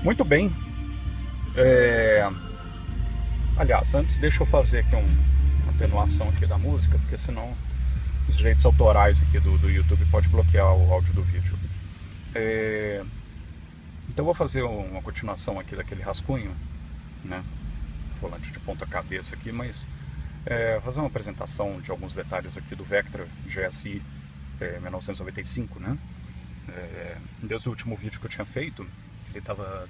Muito bem. É, Aliás, antes deixa eu fazer aqui uma atenuação aqui da música, porque senão os direitos autorais aqui do YouTube pode bloquear o áudio do vídeo. É, Então eu vou fazer uma continuação aqui daquele rascunho, né? Volante de ponta cabeça aqui, mas fazer uma apresentação de alguns detalhes aqui do Vectra GSI 1995, né? Desde o último vídeo que eu tinha feito, ele estava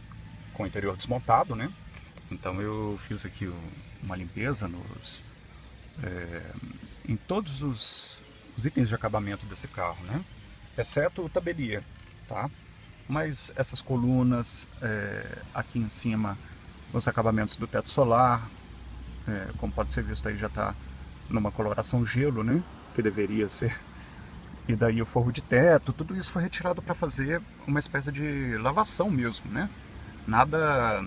com o interior desmontado, né? Então eu fiz aqui uma limpeza em todos os itens de acabamento desse carro, né? Exceto o tabelier, tá? Mas essas colunas aqui em cima, os acabamentos do teto solar, como pode ser visto aí já está numa coloração gelo, né? Que deveria ser. E daí o forro de teto, tudo isso foi retirado para fazer uma espécie de lavação mesmo, né? Nada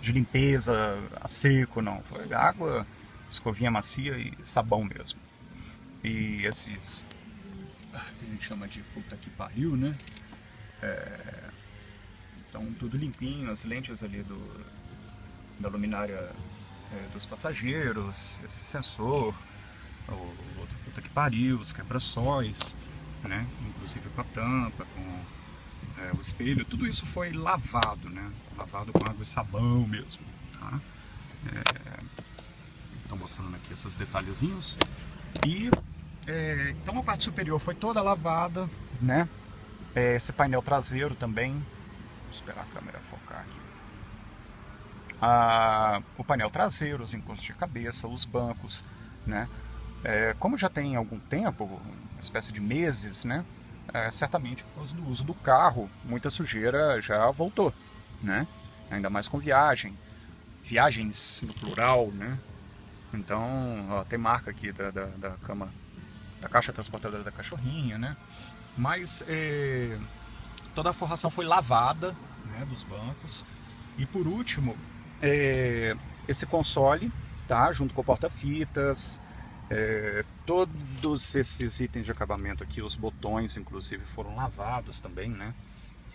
de limpeza a seco, não. Foi água, escovinha macia e sabão mesmo. E esses que a gente chama de puta que pariu, né? Então tudo limpinho, as lentes ali da luminária dos passageiros, esse sensor, o outro puta que pariu, os quebra-sóis, né? Inclusive com a tampa, com o espelho, tudo isso foi lavado, né? Lavado com água e sabão mesmo, tá? Estão mostrando aqui esses detalhezinhos. E então a parte superior foi toda lavada, né? Esse painel traseiro também. Vou esperar a câmera focar aqui. O painel traseiro, os encostos de cabeça, os bancos, né? Como já tem algum tempo, uma espécie de meses, né? Certamente por causa do uso do carro, muita sujeira já voltou, né? Ainda mais com viagens no plural, né? Então, ó, tem marca aqui da cama, da caixa transportadora da cachorrinha, né? Mas toda a forração foi lavada, né, dos bancos. E por último, esse console, tá, junto com o porta-fitas, todos esses itens de acabamento aqui, os botões inclusive foram lavados também, né?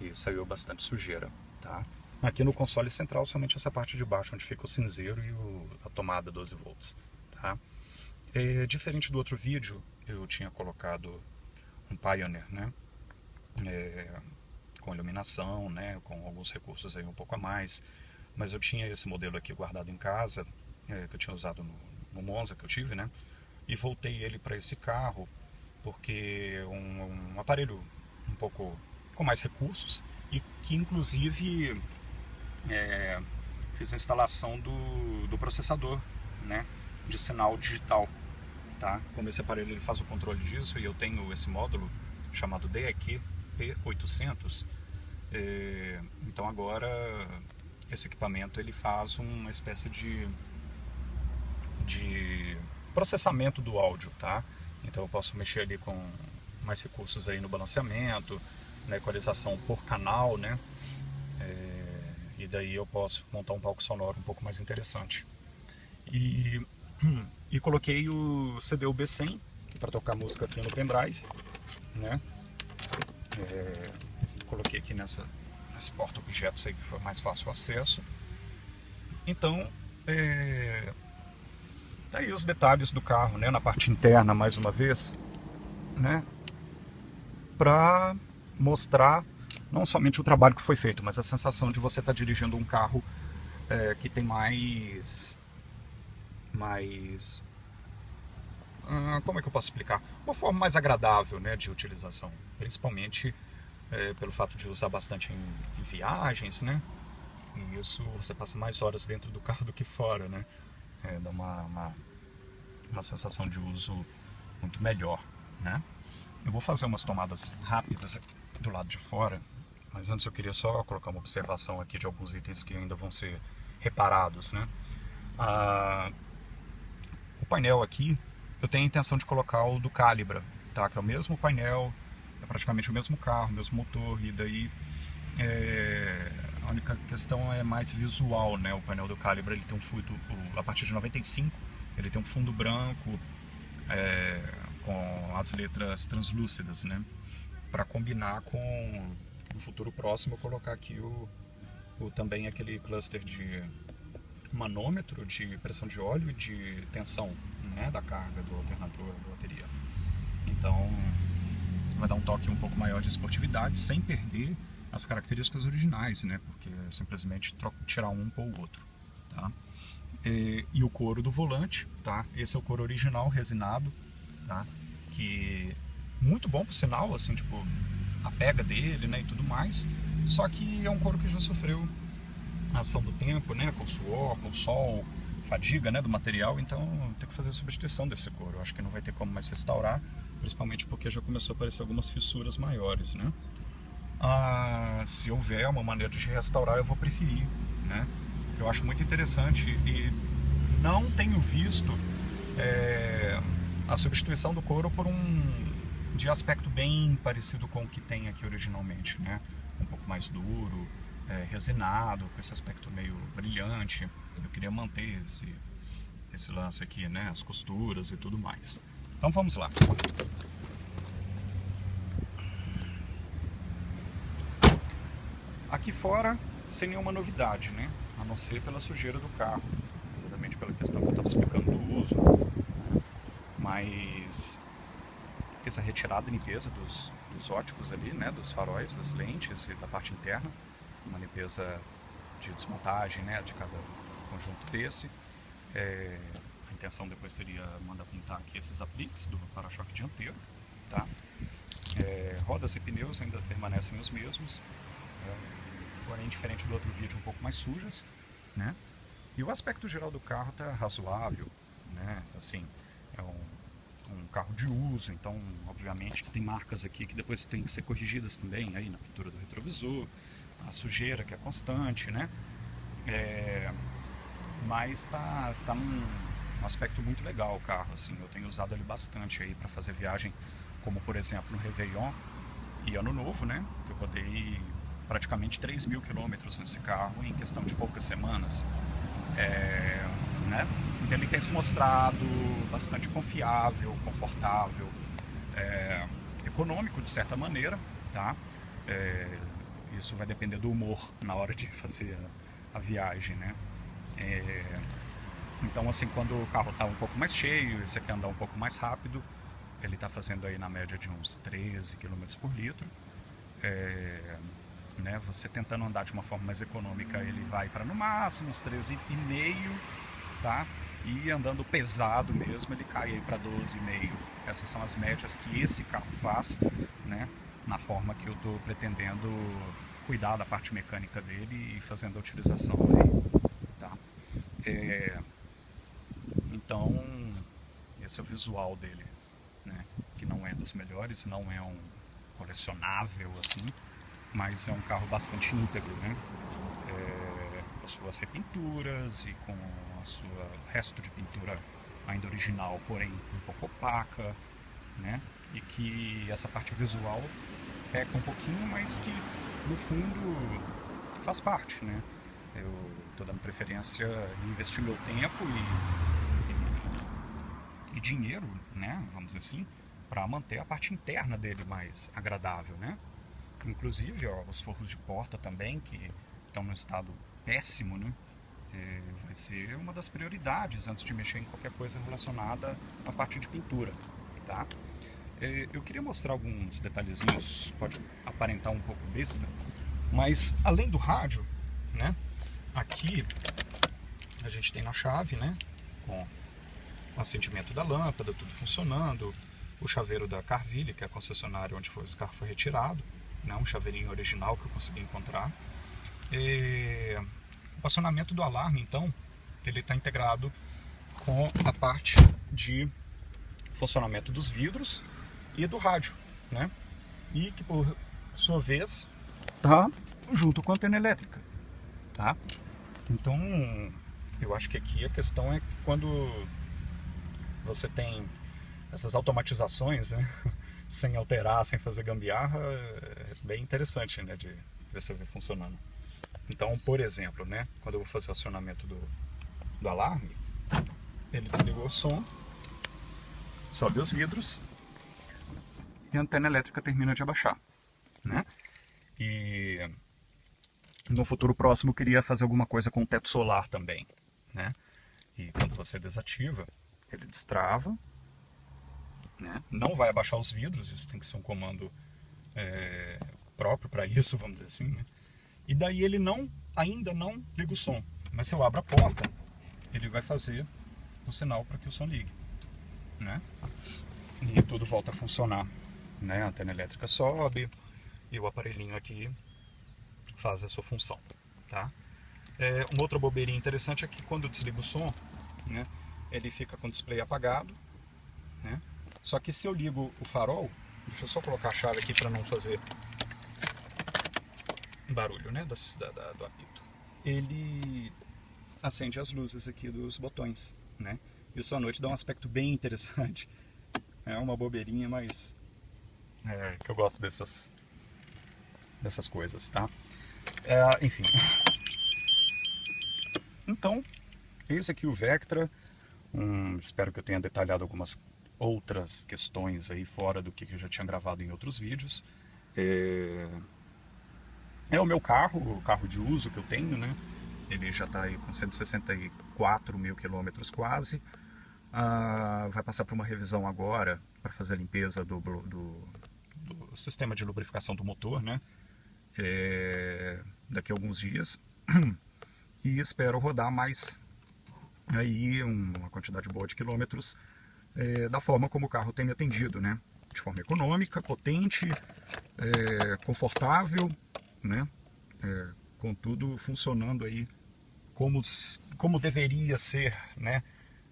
E saiu bastante sujeira, tá? Aqui no console central, somente essa parte de baixo, onde fica o cinzeiro e a tomada 12 volts, tá? Diferente do outro vídeo, eu tinha colocado um Pioneer, né? Com iluminação, né? Com alguns recursos aí um pouco a mais. Mas eu tinha esse modelo aqui guardado em casa, que eu tinha usado no Monza que eu tive, né? E voltei ele para esse carro porque um aparelho um pouco com mais recursos e que inclusive fiz a instalação do processador, né, de sinal digital, tá? Como esse aparelho ele faz o controle disso e eu tenho esse módulo chamado DEQ P800, então agora esse equipamento ele faz uma espécie de processamento do áudio, tá? Então eu posso mexer ali com mais recursos aí no balanceamento, na equalização por canal, né? E daí eu posso montar um palco sonoro um pouco mais interessante. E, e coloquei o CD-UB100 para tocar música aqui no pendrive, né? Coloquei aqui nesse porta-objetos aí que foi mais fácil o acesso. Então, tá aí os detalhes do carro, né? Na parte interna, mais uma vez, né? Para mostrar não somente o trabalho que foi feito, mas a sensação de você estar dirigindo um carro que tem como é que eu posso explicar? Uma forma mais agradável, né, de utilização, principalmente pelo fato de usar bastante em viagens, né? E isso você passa mais horas dentro do carro do que fora, né? Dá uma sensação de uso muito melhor, né? Eu vou fazer umas tomadas rápidas do lado de fora, mas antes eu queria só colocar uma observação aqui de alguns itens que ainda vão ser reparados, né? O painel aqui, eu tenho a intenção de colocar o do Calibra, tá? Que é o mesmo painel, é praticamente o mesmo carro, o mesmo motor, e daí a única questão é mais visual, né? O painel do Calibra ele tem um fundo, a partir de 95, ele tem um fundo branco com as letras translúcidas, né? Para combinar com no futuro próximo eu colocar aqui ou também aquele cluster de manômetro de pressão de óleo e de tensão, né, da carga do alternador da bateria. Então vai dar um toque um pouco maior de esportividade sem perder as características originais, né, porque é simplesmente tirar um para o outro, tá? E o couro do volante, tá? Esse é o couro original resinado, tá? Que muito bom por sinal, assim, tipo, a pega dele, né, e tudo mais. Só que é um couro que já sofreu a ação do tempo, né, com suor, com sol, fadiga, né, do material, então tem que fazer a substituição desse couro. Eu acho que não vai ter como mais restaurar, principalmente porque já começou a aparecer algumas fissuras maiores, né? Se houver uma maneira de restaurar, eu vou preferir, né? Eu acho muito interessante e não tenho visto a substituição do couro por de aspecto bem parecido com o que tem aqui originalmente, né? Um pouco mais duro, resinado, com esse aspecto meio brilhante. Eu queria manter esse lance aqui, né? As costuras e tudo mais. Então vamos lá. Aqui fora, sem nenhuma novidade, né? A não ser pela sujeira do carro, exatamente pela questão que eu estava explicando do uso. Mas fiz a retirada e limpeza dos óticos ali, né? Dos faróis, das lentes e da parte interna. Uma limpeza de desmontagem, né? De cada conjunto desse. A intenção depois seria mandar pintar aqui esses apliques do para-choque dianteiro, tá? Rodas e pneus ainda permanecem os mesmos. Porém, diferente do outro vídeo, um pouco mais sujas, né? E o aspecto geral do carro tá razoável, né? Assim, é um carro de uso, então, obviamente, tem marcas aqui que depois tem que ser corrigidas também, aí na pintura do retrovisor, a sujeira que é constante, né? Mas tá num aspecto muito legal o carro, assim. Eu tenho usado ele bastante aí para fazer viagem, como por exemplo no Réveillon e Ano Novo, né? Que eu rodei praticamente 3.000 quilômetros nesse carro em questão de poucas semanas. Né? Ele tem se mostrado bastante confiável, confortável, econômico de certa maneira, tá? Isso vai depender do humor na hora de fazer a viagem, né? Então, assim, quando o carro está um pouco mais cheio e você quer andar um pouco mais rápido, ele está fazendo aí na média de uns 13 km por litro. Né, você tentando andar de uma forma mais econômica, ele vai para no máximo uns 13,5, tá? E andando pesado mesmo, ele cai aí para 12,5. Essas são as médias que esse carro faz, né? Na forma que eu estou pretendendo cuidar da parte mecânica dele e fazendo a utilização dele, tá? Então, esse é o visual dele, né? Que não é dos melhores, não é um colecionável assim, mas é um carro bastante íntegro, né? Com as suas repinturas e com o resto de pintura ainda original, porém um pouco opaca, né? E que essa parte visual peca um pouquinho, mas que no fundo faz parte, né? Eu estou dando preferência em investir meu tempo e dinheiro, né? Vamos dizer assim, para manter a parte interna dele mais agradável, né? Inclusive, ó, os forros de porta também, que estão no estado péssimo, né? Vai ser uma das prioridades antes de mexer em qualquer coisa relacionada à parte de pintura, tá? Eu queria mostrar alguns detalhezinhos, pode aparentar um pouco besta, mas além do rádio, né? Aqui a gente tem na chave, né? Com o acendimento da lâmpada, tudo funcionando, o chaveiro da Carville, que é a concessionária onde esse carro foi retirado, né, um chaveirinho original que eu consegui encontrar. O acionamento do alarme, então, ele está integrado com a parte de funcionamento dos vidros e do rádio, né? E que por sua vez está junto com a antena elétrica, tá? Então, eu acho que aqui a questão é quando você tem essas automatizações, né? Sem alterar, sem fazer gambiarra, é bem interessante, né, de ver se vai funcionando. Então, por exemplo, né, quando eu vou fazer o acionamento do alarme, ele desligou o som, sobe os vidros e a antena elétrica termina de abaixar, né? E No futuro próximo eu queria fazer alguma coisa com teto solar também, né? E quando você desativa, ele destrava, né? Não vai abaixar os vidros, isso tem que ser um comando próprio para isso, vamos dizer assim, né? E daí ele ainda não liga o som, mas se eu abro a porta, ele vai fazer o sinal para que o som ligue, né? E tudo volta a funcionar, né? A antena elétrica sobe e o aparelhinho aqui faz a sua função, tá? Uma outra bobeirinha interessante é que quando eu desligo o som, né, ele fica com o display apagado, né? Só que se eu ligo o farol, deixa eu só colocar a chave aqui para não fazer barulho, né, do apito. Ele acende as luzes aqui dos botões, né? Isso à noite dá um aspecto bem interessante. É uma bobeirinha, mas que eu gosto dessas coisas, tá? Enfim. Então, esse aqui o Vectra. Espero que eu tenha detalhado algumas outras questões aí fora do que eu já tinha gravado em outros vídeos. É o meu carro, o carro de uso que eu tenho, né? Ele já está aí com 164 mil quilômetros quase. Vai passar por uma revisão agora para fazer a limpeza do sistema de lubrificação do motor, né? Daqui a alguns dias. E espero rodar mais aí uma quantidade boa de quilômetros da forma como o carro tem me atendido, né? De forma econômica, potente, confortável, né? Com tudo funcionando aí como deveria ser, né?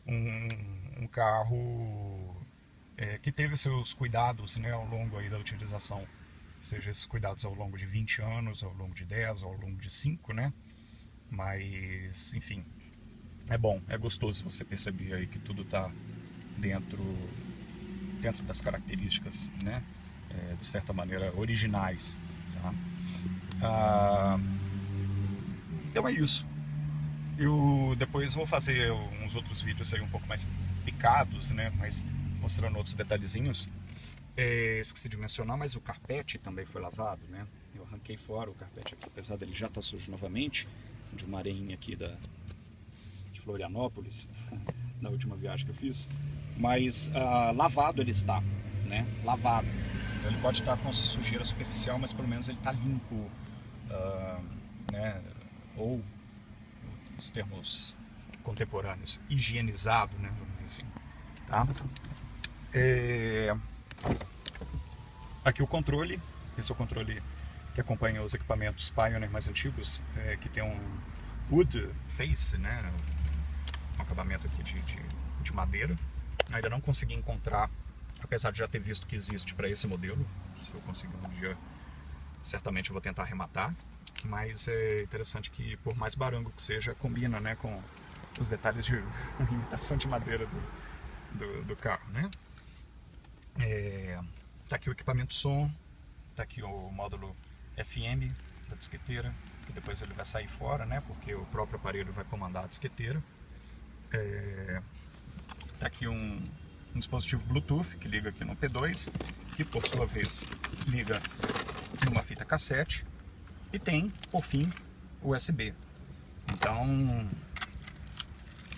Um carro que teve seus cuidados, né, ao longo aí da utilização, seja esses cuidados ao longo de 20 anos, ao longo de 10, ao longo de 5, né? Mas, enfim, é bom, é gostoso você perceber aí que tudo está dentro das características, né, de certa maneira originais, tá? Então é isso. Eu depois vou fazer uns outros vídeos aí um pouco mais picados, né, mas mostrando outros detalhezinhos. Esqueci de mencionar, mas o carpete também foi lavado, né? Eu arranquei fora o carpete aqui, apesar dele já estar sujo novamente, de uma areinha aqui de Florianópolis, na última viagem que eu fiz. Mas lavado ele está, né? Lavado. Então ele pode estar com sujeira superficial, mas pelo menos ele está limpo, né? Ou, os termos contemporâneos, higienizado, né? Vamos dizer assim, tá? Aqui o controle, esse é o controle que acompanha os equipamentos Pioneer mais antigos, que tem um wood face, né, um acabamento aqui de madeira. Ainda não consegui encontrar, apesar de já ter visto que existe para esse modelo. Se eu conseguir um dia, certamente eu vou tentar arrematar. Mas é interessante que, por mais barango que seja, combina, né, com os detalhes de imitação de madeira do carro, né? Tá aqui o equipamento som, tá aqui o módulo FM da disqueteira, que depois ele vai sair fora, né, porque o próprio aparelho vai comandar a disqueteira. Tá aqui um dispositivo Bluetooth que liga aqui no P2, que por sua vez liga numa fita cassete, e tem, por fim, USB. Então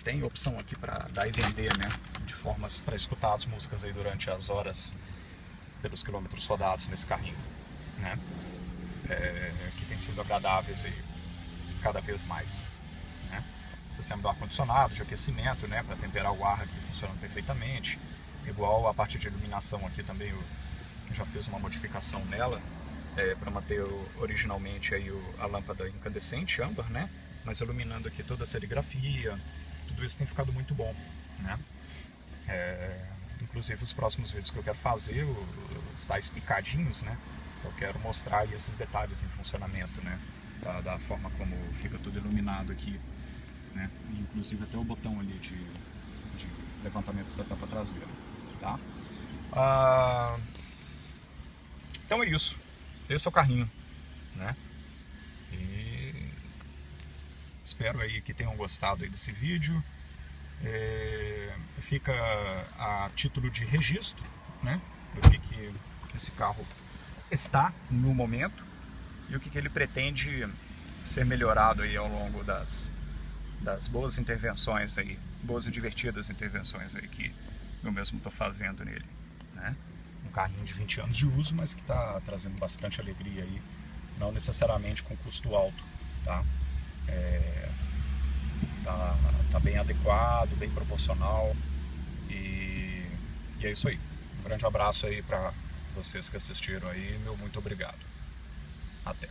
tem opção aqui para dar e vender, né, de formas para escutar as músicas aí durante as horas, pelos quilômetros rodados nesse carrinho, né? Que tem sido agradáveis aí cada vez mais, né? O sistema do ar-condicionado, de aquecimento, né, para temperar o ar aqui funciona perfeitamente. Igual a parte de iluminação aqui também eu já fiz uma modificação nela, para manter originalmente aí a lâmpada incandescente, âmbar, né? Mas iluminando aqui toda a serigrafia, tudo isso tem ficado muito bom, né? Inclusive os próximos vídeos que eu quero fazer, os tais picadinhos, né? Eu quero mostrar aí esses detalhes em funcionamento, né? Da forma como fica tudo iluminado aqui, né? Inclusive até o botão ali de levantamento da tampa traseira, tá? Então é isso. Esse é o carrinho, né? E espero aí que tenham gostado aí desse vídeo. Fica a título de registro, né, do que esse carro está no momento e o que ele pretende ser melhorado aí ao longo das boas intervenções aí, boas e divertidas intervenções aí que eu mesmo estou fazendo nele, né? Um carrinho de 20 anos de uso, mas que está trazendo bastante alegria aí, não necessariamente com custo alto, tá? Tá bem adequado, bem proporcional e é isso aí. Um grande abraço aí para vocês que assistiram aí, meu muito obrigado. Até.